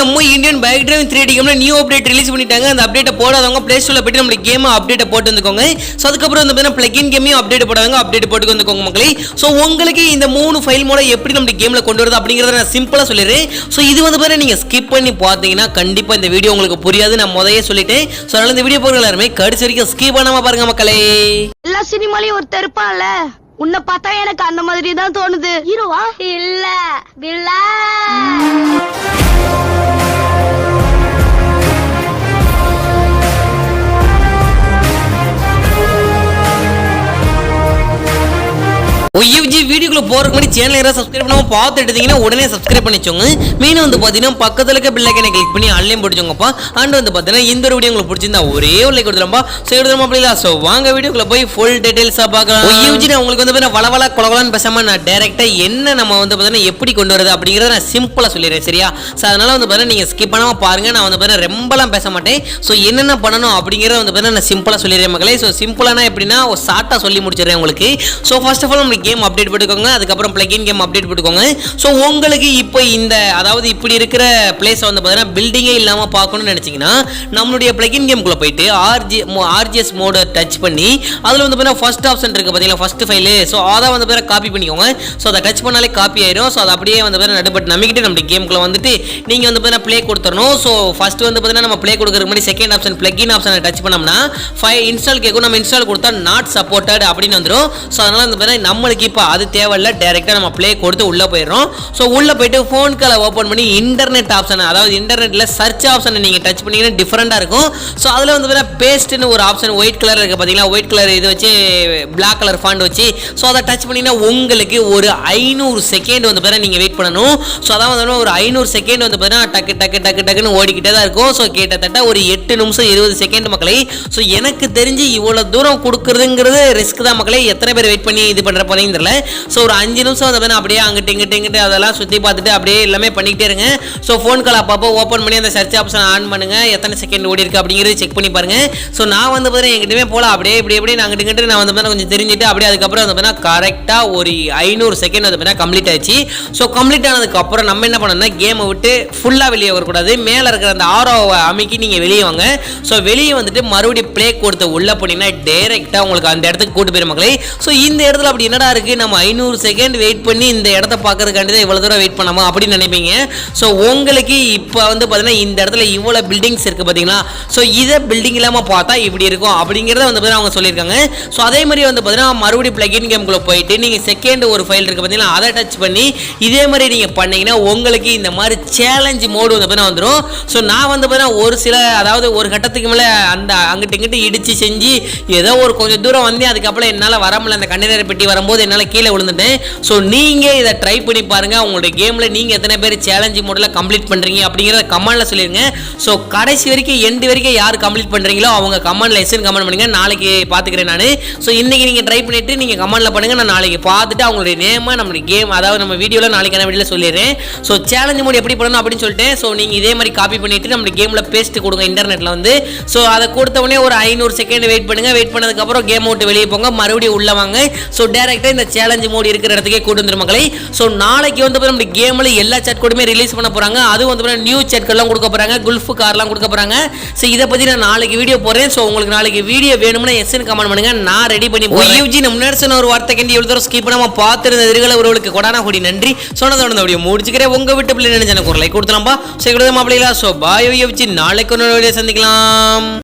நம்ம Indian bike driving 3D கேம்ல new update release பண்ணிட்டாங்க. அந்த அப்டேட்டை போடாதவங்க பிளே ஸ்டோர்ல போயிட்டு நம்ம கேம் அப்டேட்டை போட்டு வந்துக்கோங்க. ஸோ அதுக்கப்புறம் வந்து பார்த்தீங்கன்னா பிளகின் கேமையும் அப்டேட் போடாதவங்க அப்டேட் போட்டு வந்துக்கோங்க மக்களே. ஸோ உங்களுக்கு இந்த 3 ஃபைல் மோட எப்படி நம்ம கேம்ல கொண்டு வரது அப்படிங்கறத நான் சிம்பிளா சொல்லிடுறேன். ஸோ இது வந்து பார்த்தீங்கன்னா நீங்க ஸ்கிப் பண்ணி பார்த்தீங்கன்னா கண்டிப்பா இந்த வீடியோ உங்களுக்கு புரியாது. நான் முதலே சொல்லிட்டேன். ஸோ அதனால இந்த வீடியோ போகிற எல்லாருமே கடைசி வரைக்கும் ஸ்கிப் பண்ணாம பாருங்க மக்களே. எல்லா சினிமாலையும் ஒரு இருப்பான்ல, உன்னை பார்த்தா எனக்கு அந்த மாதிரி தான் தோணுது. ஹீரோவா இல்ல வில்லா. ஒய்எஃப்ஜி வீடியோக்குள்ள போறதுக்கு முன்னாடி சேனல் யாராவது சப்ஸ்கிரைப் பண்ணாம பார்த்து எடுத்தீங்கன்னா உடனே சப்ஸ்கிரைப் பண்ணிச்சோங்க. மெயின் வந்து பாத்தீங்கன்னா பக்கத்துல இருக்க பெல் ஐகானை கிளிக் பண்ணி ஆன்லைன் போட்டுச்சோங்கப்பா. அண்ட் வந்து பாத்தீங்கன்னா இந்த ஒரு வீடியோ உங்களுக்கு பிடிச்சிருந்தா ஒரே ஒரு லைக் கொடுத்துறப்பா. சோ எடுத்துறோம் அப்படிங்களா? சோ வாங்க வீடியோக்குள்ள போய் ஃபுல் டீடைல்ஸா பார்க்கலாம். ஒய்எஃப்ஜி நான் உங்களுக்கு வந்து பாத்தீங்கன்னா வளவள கொலகொலன்னு பேசாம நான் டைரக்டா என்ன நம்ம வந்து பாத்தீங்கன்னா எப்படி கொண்டு வரது அப்படிங்கறத நான் சிம்பிளா சொல்லிடுறேன் சரியா? சோ அதனால வந்து பாத்தீங்கன்னா நீங்க ஸ்கிப் பண்ணாம பாருங்க. நான் வந்து பாத்தீங்கன்னா ரொம்பலாம் பேச மாட்டேன். சோ என்னென்ன பண்ணணும் அப்படிங்கறத வந்து பாத்தீங்கன்னா நான் சிம்பிளா சொல்லிடுறேன் மக்களே. சோ சிம்பிளானா எப்படின்னா ஒரு ஷார்ட்டா சொல்லி முடிச்சிடுறேன் உங்களுக்கு. சோ ஃபர்ஸ்ட் ஆஃப் ஆல் நம்ம கேம் அப்டேட் பண்ணிக்கோங்க. அதுக்கப்புறம் பிளகின் கேம் அப்டேட் போட்டுக்கோங்க. ஸோ உங்களுக்கு இப்போ இந்த அதாவது இப்படி இருக்கிற பிளேஸ் வந்து பார்த்தீங்கன்னா பில்டிங்கே இல்லாமல் பார்க்கணும்னு நினச்சிங்கன்னா நம்மளுடைய பிளகின் கேம்குள்ளே போயிட்டு ஆர்ஜிஎஸ் மோட டச் பண்ணி அதில் வந்து பார்த்தீங்கன்னா ஃபர்ஸ்ட் ஆப்ஷன் இருக்குது பார்த்தீங்களா, ஃபர்ஸ்ட் ஃபைலு. ஸோ அதை வந்து பார்த்தீங்கன்னா காப்பி பண்ணிக்கோங்க. ஸோ அதை டச் பண்ணாலே காப்பி ஆயிரும். ஸோ அதை அப்படியே வந்து பார்த்தீங்கன்னா நடுபட்டு நம்பிக்கிட்டு நம்ம கேமுக்குள்ள வந்துட்டு நீங்கள் வந்து பார்த்தீங்கன்னா ப்ளே கொடுத்துடணும். ஸோ ஃபர்ஸ்ட் வந்து பார்த்தீங்கன்னா நம்ம ப்ளே கொடுக்குறதுக்கு முன்னாடி செகண்ட் ஆப்ஷன் பிளகின் ஆப்ஷனை டச் பண்ணோம்னா இன்ஸ்டால் கேட்கும். நம்ம இன்ஸ்டால் கொடுத்தா நாட் சப்போர்ட்டட் அப்படின்னு வந்துடும். ஸோ அதனால் வந்து பார்த்தீங்கன்னா நம்மளுக்கு இப்போ அது தேவையில்ல, டைரக்டா நம்ம ப்ளே கொடுத்து உள்ள போயிடுறோம். ஸோ உள்ள போயிட்டு ஃபோன் காலை ஓப்பன் பண்ணி இன்டர்நெட் ஆப்ஷன், அதாவது இன்டர்நெட்ல சர்ச் ஆப்ஷனை நீங்க டச் பண்ணீங்கன்னா டிஃபரெண்டா இருக்கும். ஸோ அதில் வந்து பேஸ்ட்னு ஒரு ஆப்ஷன் ஒயிட் கலர் இருக்கு பார்த்தீங்களா, ஒயிட் கலர் இது வச்சு பிளாக் கலர் ஃபாண்ட் வச்சு. ஸோ அதை டச் பண்ணீங்கன்னா உங்களுக்கு ஒரு 500 செகண்ட் வந்து பார்த்தீங்கன்னா நீங்க வெயிட் பண்ணணும். ஸோ அதான் வந்து ஒரு 500 செகண்ட் வந்து பார்த்தீங்கன்னா டக்கு டக்கு டக்கு டக்குன்னு ஓடிக்கிட்டே தான் இருக்கும். ஸோ கிட்டத்தட்ட ஒரு 8 நிமிஷம் 20 செகண்ட் மக்களை. ஸோ எனக்கு தெரிஞ்சு இவ்வளவு தூரம் கொடுக்குறதுங்கிறது ரிஸ்க் தான் மக்களை. எத்தனை பேர் வெயிட் பண்ணி இது பண்ற போறீங்கன்னு தெரியல. ஸோ ஒரு 5 நிமிஷம் வந்து அப்படியே அங்கிட்டு இங்கிட்டு அதெல்லாம் சுற்றி பார்த்துட்டு அப்படியே எல்லாமே பண்ணிக்கிட்டே இருங்க. ஸோ ஃபோன் கால் அப்பப்போ ஓப்பன் பண்ணி அந்த சர்ச் ஆப்ஷன் ஆன் பண்ணுங்க. எத்தனை செகண்ட் ஓடி இருக்கு அப்படிங்கிறது செக் பண்ணி பாருங்க. ஸோ நான் வந்து பார்த்தீங்கன்னா எங்கிட்டமே போல அப்படியே இப்படி எப்படி நான் அங்கிட்டு நான் வந்து பார்த்தீங்கன்னா கொஞ்சம் தெரிஞ்சுட்டு அப்படியே அதுக்கப்புறம் வந்து பார்த்தீங்கன்னா கரெக்டாக ஒரு 500 செகண்ட் வந்து பார்த்தீங்கன்னா கம்ப்ளீட் ஆயிடுச்சு. ஸோ கம்ப்ளீட் ஆனதுக்கப்புறம் நம்ம என்ன பண்ணணும்னா கேமை விட்டு ஃபுல்லாக வெளியே வரக்கூடாது. மேலே இருக்கிற அந்த ஆரோவை அமைக்கி நீங்கள் வெளியே வாங்க. ஸோ வெளியே வந்துட்டு மறுபடியும் ப்ளே கொடுத்து உள்ள போனீங்கன்னா டைரெக்டாக உங்களுக்கு அந்த இடத்துக்கு கூட்டு போயிடும் மக்களே. ஸோ இந்த இடத்துல அப்படி என்னடா இருக்கு, நம்ம 500 செகண்ட் வெயிட் பண்ணி இந்த இடத்த பார்க்கறதுக்காண்டி தான் இவ்வளவு தூரம் வெயிட் பண்ணாமா அப்படின்னு நினைப்பீங்க. ஸோ உங்களுக்கு இப்போ வந்து பார்த்தீங்கன்னா இந்த இடத்துல இவ்வளோ பில்டிங்ஸ் இருக்கு பார்த்தீங்களா. ஸோ இதை பில்டிங் இல்லாமல் பார்த்தா இப்படி இருக்கும் அப்படிங்கிறத வந்து பார்த்தீங்கன்னா அவங்க சொல்லியிருக்காங்க. ஸோ அதே மாதிரி வந்து பார்த்தீங்கன்னா மறுபடியும் பிளகின் கேம்குள்ளே போயிட்டு நீங்கள் செகண்ட் ஒரு ஃபைல் இருக்கு பார்த்தீங்கன்னா அதை டச் பண்ணி இதே மாதிரி நீங்கள் பண்ணீங்கன்னா உங்களுக்கு இந்த மாதிரி சேலஞ்ச் மோடு வந்து பார்த்தீங்கன்னா வந்துடும். ஸோ நான் வந்து பார்த்தீங்கன்னா ஒரு சில அதாவது ஒரு கட்டத்துக்கு மேலே அந்த அங்கிட்டு இங்கிட்டு இடிச்சு செஞ்சு ஏதோ ஒரு கொஞ்சம் தூரம் வந்து அதுக்கப்புறம் என்னால் வர முடியல. அந்த கண்டெய்னர் பெட்டி வரும்போது என்னால் கீழே விழுந்துட்டேன். ஸோ நீங்கள் இதை ட்ரை பண்ணி பாருங்க. உங்களுடைய கேம்ல நீங்க எத்தனை பேர் சேலஞ்ச் மோட்ல கம்ப்ளீட் பண்றீங்க அப்படிங்கறத கமெண்ட்ல சொல்லிருங்க. சோ கடைசி வரைக்கும் எண்ட் வரைக்கும் யார் கம்ப்ளீட் பண்றீங்களோ அவங்க கமெண்ட்ல எஸ்ன்னு கமெண்ட் பண்ணுங்க. நாளைக்கு பாத்துக்கிறேன் நானு. சோ இன்னைக்கு நீங்க ட்ரை பண்ணிட்டு நீங்க கமெண்ட்ல பண்ணுங்க. நான் நாளைக்கு பார்த்துட்டு அவங்களுடைய நேம் நம்ம கேம் அதாவது நம்ம வீடியோல நாளைக்கான வீடியோல சொல்லிடுறேன். சோ சேலஞ்ச் மோட் எப்படி பண்ணணும் அப்படின்னு சொல்லிட்டு சோ நீங்க இதே மாதிரி காப்பி பண்ணிட்டு நம்ம கேம்ல பேஸ்ட் கொடுங்க இன்டர்நெட்ல வந்து. சோ அதை கொடுத்த உடனே ஒரு 500 செகண்ட் வெயிட் பண்ணுங்க. வெயிட் பண்ணதுக்கு அப்புறம் கேம் விட்டு வெளியே போங்க, மறுபடியும் உள்ள வாங்க. சோ டைரக்டா இந்த சேலஞ்ச் மோட் இருக்கிற இடத்துக்கே கூட்டு வந்துரும் மக்களை. சோ நாளைக்கு வந்து நம்ம கேம்ல எல்லா சாட் கோடுமே ரிலீஸ் பண்ண போறாங்க. அது வந்து நியூ சாட் கோட்லாம் கொடுக்க போறாங்க, குல்ஃப் கார்லாம் கொடுக்க போறாங்க. சோ இத பத்தி நான் நாளைக்கு வீடியோ போறேன். சோ உங்களுக்கு நாளைக்கு வீடியோ வேணும்னா எஸ்ன்னு கமெண்ட் பண்ணுங்க, நான் ரெடி பண்ணி போறேன். யூஜி நம்ம முன்னாடி சொன்ன ஒரு வார்த்தை கண்டி இவ்வளவு தூரம் ஸ்கிப் பண்ணாம பார்த்திருந்த எதிர்கால உறவுகளுக்கு கொடானா கூடி நன்றி. சொன்னதோட வீடியோ முடிச்சுக்கிறேன். உங்க வீட்டு பிள்ளை நினைச்ச ஒரு லைக் கொடுத்துலாம்பா. சோ கொடுத்த மாப்பிள்ளைகளா. சோ பாய் யூஜி, நாளைக்கு ஒரு வீடியோ சந்திக்கலாம்.